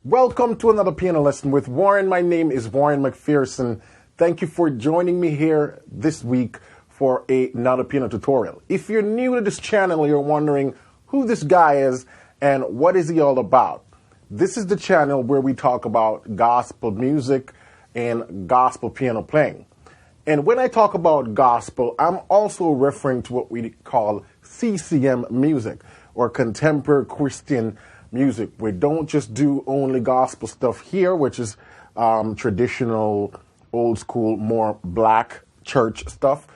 Welcome to another piano lesson with Warren. My name is Warren McPherson. Thank you for joining me here this week for another piano tutorial. If you're new to this channel, you're wondering who this guy is and what is he all about. This is the channel where we talk about gospel music and gospel piano playing. And when I talk about gospel, I'm also referring to what we call CCM music, or contemporary Christian music. We don't just do only gospel stuff here, which is traditional, old school, more black church stuff.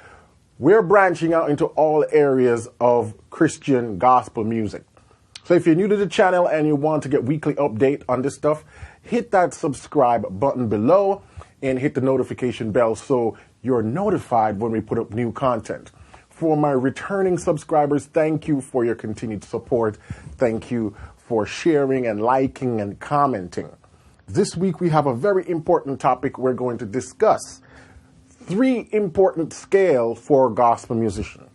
We're branching out into all areas of Christian gospel music. So if you're new to the channel and you want to get weekly update on this stuff, hit that subscribe button below and hit the notification bell so you're notified when we put up new content. For my returning subscribers, thank you for your continued support. Thank you for sharing and liking and commenting. This week we have a very important topic we're going to discuss. 3 important scales for gospel musicians.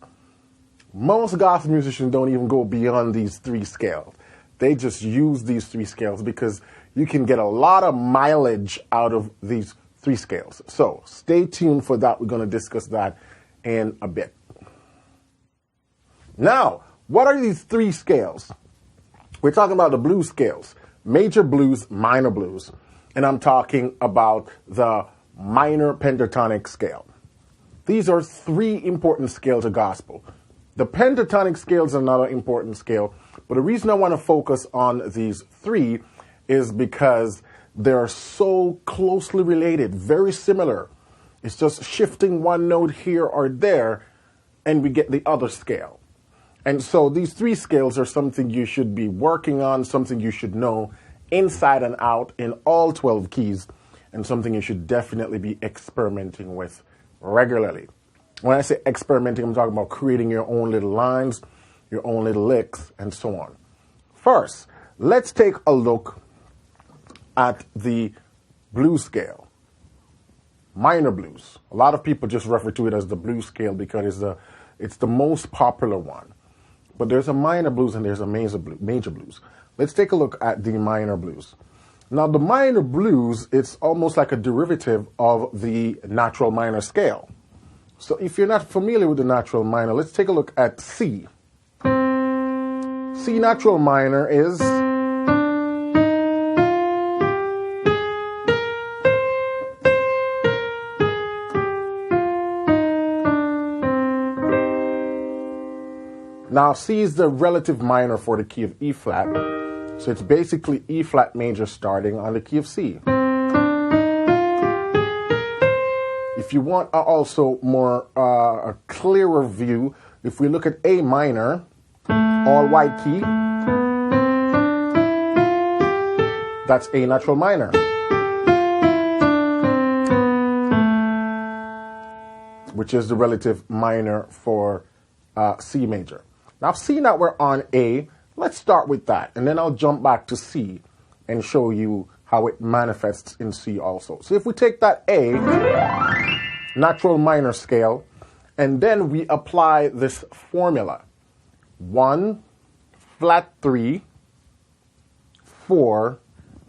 Most gospel musicians don't even go beyond these 3 scales. They just use these 3 scales because you can get a lot of mileage out of these 3 scales. So stay tuned for that. We're going to discuss that in a bit. Now, what are these 3 scales? We're talking about the blues scales, major blues, minor blues, and I'm talking about the minor pentatonic scale. These are 3 important scales of gospel. The pentatonic scale is another important scale, but the reason I want to focus on these 3 is because they're so closely related, very similar. It's just shifting one note here or there, and we get the other scale. And so these 3 scales are something you should be working on, something you should know inside and out in all 12 keys, and something you should definitely be experimenting with regularly. When I say experimenting, I'm talking about creating your own little lines, your own little licks, and so on. First, let's take a look at the blues scale. Minor blues. A lot of people just refer to it as the blues scale because it's the most popular one. But there's a minor blues and there's a major blues. Let's take a look at the minor blues. Now, the minor blues, it's almost like a derivative of the natural minor scale. So if you're not familiar with the natural minor, let's take a look at C. C natural minor is now, C is the relative minor for the key of E flat. So it's basically E flat major starting on the key of C. If you want also more a clearer view, if we look at A minor, all white key, that's A natural minor. Which is the relative minor for C major. Now, seeing that we're on A, let's start with that, and then I'll jump back to C and show you how it manifests in C also. So if we take that A, natural minor scale, and then we apply this formula. 1, flat 3, 4,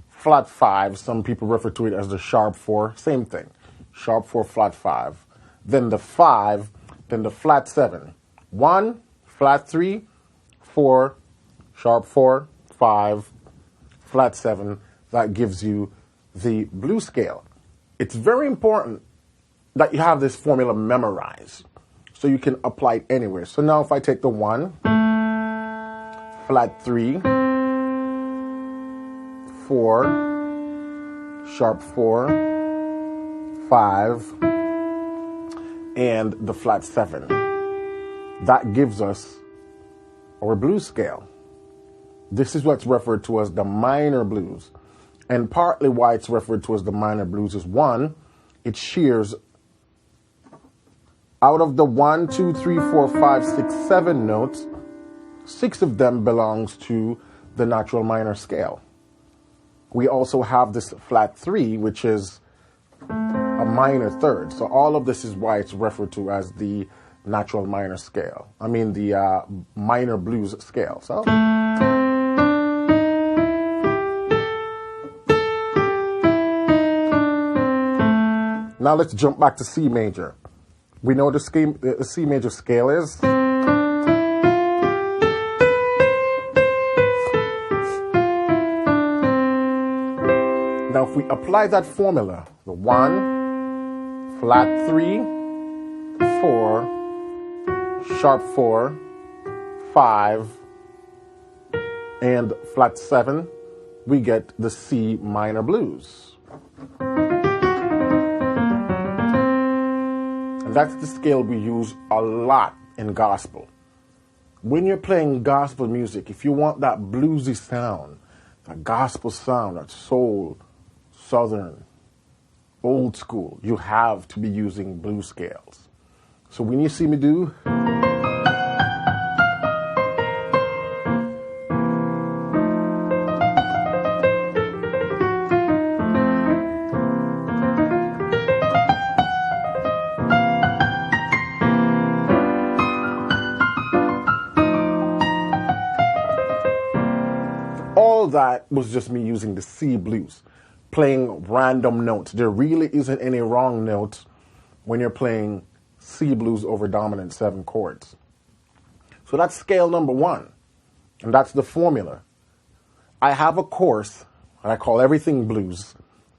flat 5. Some people refer to it as the sharp 4. Same thing. Sharp 4, flat 5. Then the 5, then the flat 7. 1, flat 3, 4, sharp 4, 5, flat 7. That gives you the blues scale. It's very important that you have this formula memorized so you can apply it anywhere. So now if I take the 1, flat 3, 4, sharp 4, 5, and the flat 7. That gives us our blues scale. This is what's referred to as the minor blues. And partly why it's referred to as the minor blues is 1, it shears out of the 1, 2, 3, 4, 5, 6, 7 notes, 6 of them belongs to the natural minor scale. We also have this flat 3, which is a minor third. So all of this is why it's referred to as the natural minor scale. I mean the minor blues scale. So Now let's jump back to C major. We know the C major scale is. Now if we apply that formula, the 1, flat 3, 4, sharp 4, 5, and flat 7, we get the C minor blues. And that's the scale we use a lot in gospel. When you're playing gospel music, if you want that bluesy sound, that gospel sound, that soul, southern, old school, you have to be using blues scales. So when you see me do, all that was just me using the C blues, playing random notes. There really isn't any wrong notes when you're playing C blues over dominant 7 chords. So that's scale number 1, and that's the formula. I have a course that I call Everything Blues,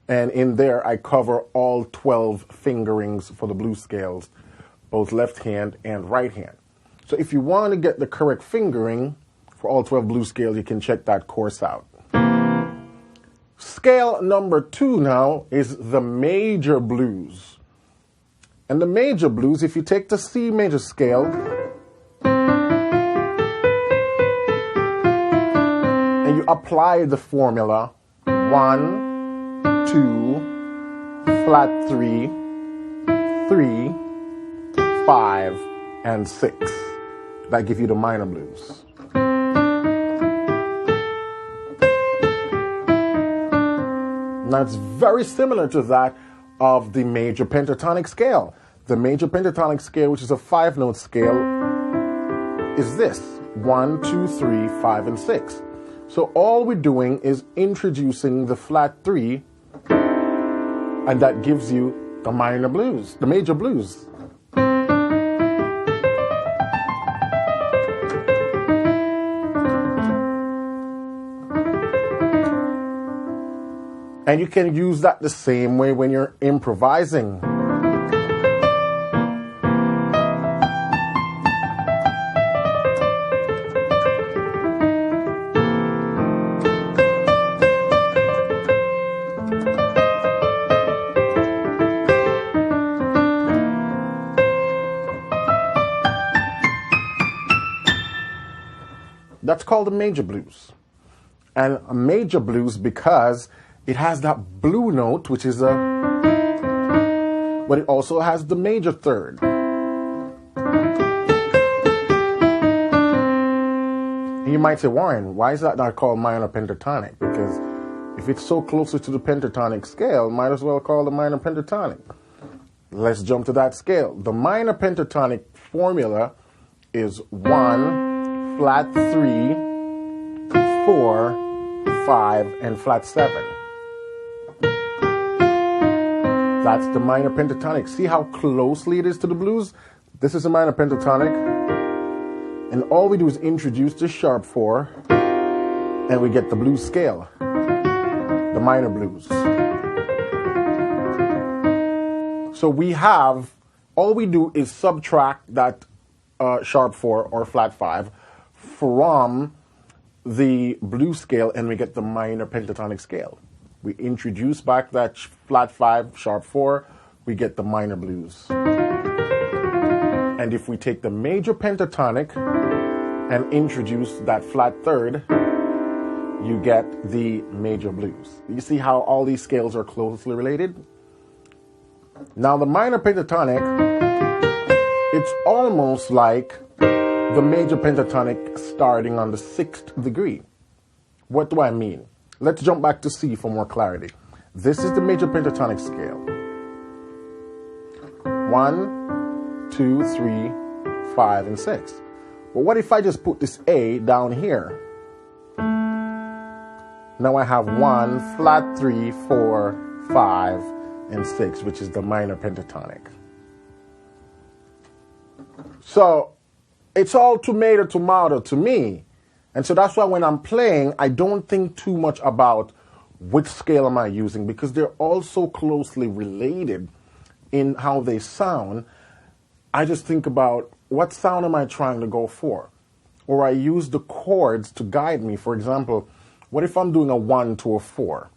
and in there I cover all 12 fingerings for the blues scales, both left hand and right hand. So if you want to get the correct fingering for all 12 blues scales, you can check that course out. Scale number 2 now is the major blues. And the major blues, if you take the C major scale and you apply the formula 1, 2, flat 3, 3, 5, and 6, that gives you the minor blues. Now it's very similar to that of the major pentatonic scale. The major pentatonic scale, which is a 5-note scale, is this: 1, 2, 3, 5, and 6. So all we're doing is introducing the flat 3, and that gives you the minor blues, the major blues. And you can use that the same way when you're improvising. That's called a major blues. And a major blues because it has that blue note, which is a, but it also has the major third. And you might say, Warren, why is that not called minor pentatonic? Because if it's so closer to the pentatonic scale, might as well call the minor pentatonic. Let's jump to that scale. The minor pentatonic formula is 1, flat 3, 4, 5, and flat 7. That's the minor pentatonic. See how closely it is to the blues? This is a minor pentatonic. And all we do is introduce the sharp 4, and we get the blues scale, the minor blues. So we have, all we do is subtract that sharp 4 or flat 5 from the blues scale, and we get the minor pentatonic scale. We introduce back that flat 5, sharp 4, we get the minor blues. And if we take the major pentatonic and introduce that flat third, you get the major blues. You see how all these scales are closely related? Now the minor pentatonic, it's almost like the major pentatonic starting on the 6th degree. What do I mean? Let's jump back to C for more clarity. This is the major pentatonic scale. 1, 2, 3, 5, and 6. But what if I just put this A down here? Now I have 1, flat 3, 4, 5, and 6, which is the minor pentatonic. So it's all tomato to me. And so that's why when I'm playing, I don't think too much about which scale am I using, because they're all so closely related in how they sound. I just think about what sound am I trying to go for? Or I use the chords to guide me. For example, what if I'm doing a 1 to a 4?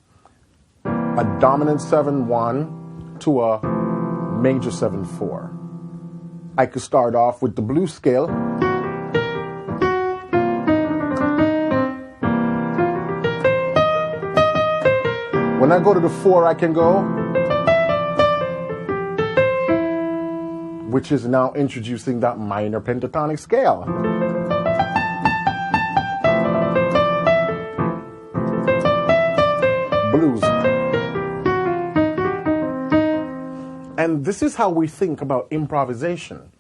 A dominant 7-1 to a major 7-4. I could start off with the blues scale. When I go to the 4, I can go, which is now introducing that minor pentatonic scale. Blues. And this is how we think about improvisation.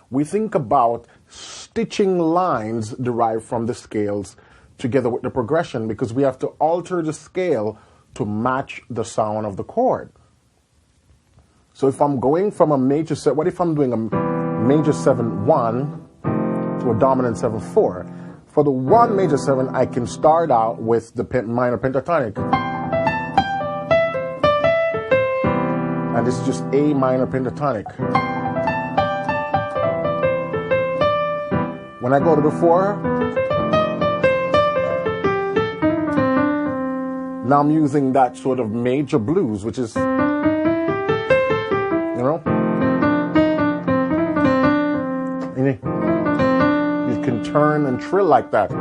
We think about stitching lines derived from the scales together with the progression, because we have to alter the scale to match the sound of the chord. So if I'm going from a major set, what if I'm doing a major 7-1 to a dominant 7-4? For the 1 major 7, I can start out with the minor pentatonic. And this is just A minor pentatonic. When I go to the 4, now I'm using that sort of major blues, which is, you know, you can turn and trill like that.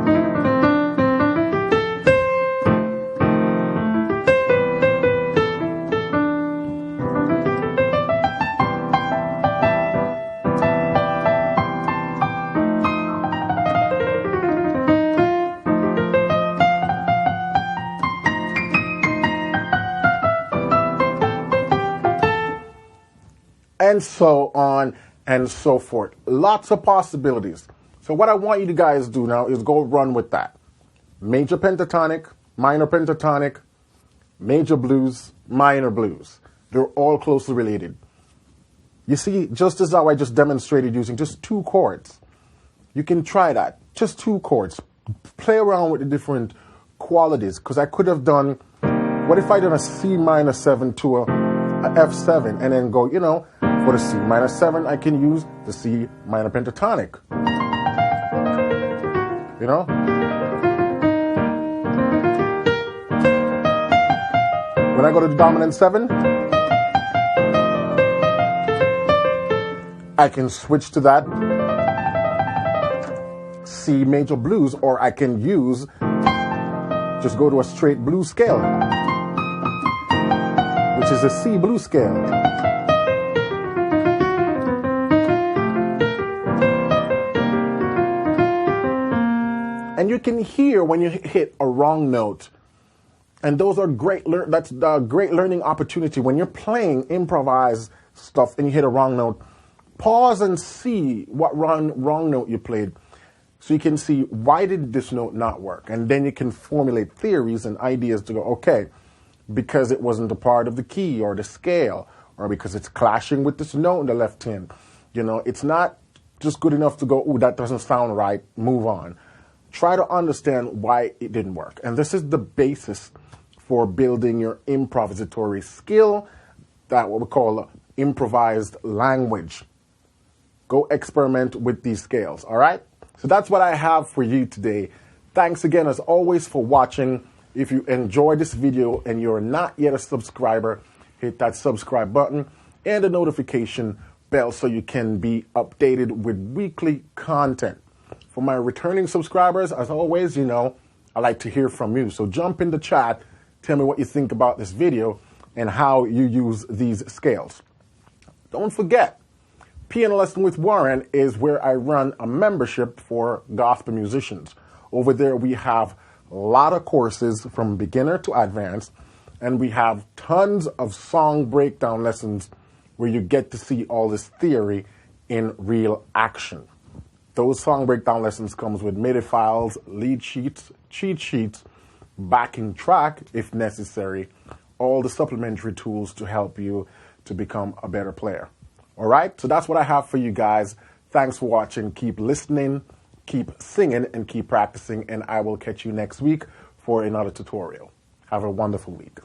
And so on and so forth. Lots of possibilities. So what I want you to guys do now is go run with that. Major pentatonic, minor pentatonic, major blues, minor blues. They're all closely related. You see, just as how I just demonstrated using just 2 chords, you can try that. Just 2 chords. Play around with the different qualities, because I could have done, what if I done a C minor 7 to a F7 and then go, you know, for the C minor 7, I can use the C minor pentatonic. You know? When I go to the dominant 7, I can switch to that C major blues, or I can use, just go to a straight blues scale, which is a C blues scale. And you can hear when you hit a wrong note. And those are great, that's a great learning opportunity. When you're playing improvised stuff and you hit a wrong note, pause and see what wrong note you played, so you can see, why did this note not work? And then you can formulate theories and ideas to go, okay, because it wasn't a part of the key or the scale, or because it's clashing with this note in the left hand. You know, it's not just good enough to go, ooh, that doesn't sound right, move on. Try to understand why it didn't work. And this is the basis for building your improvisatory skill, that what we call improvised language. Go experiment with these scales, all right? So that's what I have for you today. Thanks again, as always, for watching. If you enjoyed this video and you're not yet a subscriber, hit that subscribe button and the notification bell so you can be updated with weekly content. For my returning subscribers, as always, you know, I like to hear from you. So jump in the chat, tell me what you think about this video and how you use these scales. Don't forget, Piano Lesson with Warren is where I run a membership for gospel musicians. Over there we have a lot of courses from beginner to advanced, and we have tons of song breakdown lessons where you get to see all this theory in real action. Those song breakdown lessons comes with MIDI files, lead sheets, cheat sheets, backing track if necessary, all the supplementary tools to help you to become a better player. All right, so that's what I have for you guys. Thanks for watching. Keep listening, keep singing, and keep practicing, and I will catch you next week for another tutorial. Have a wonderful week.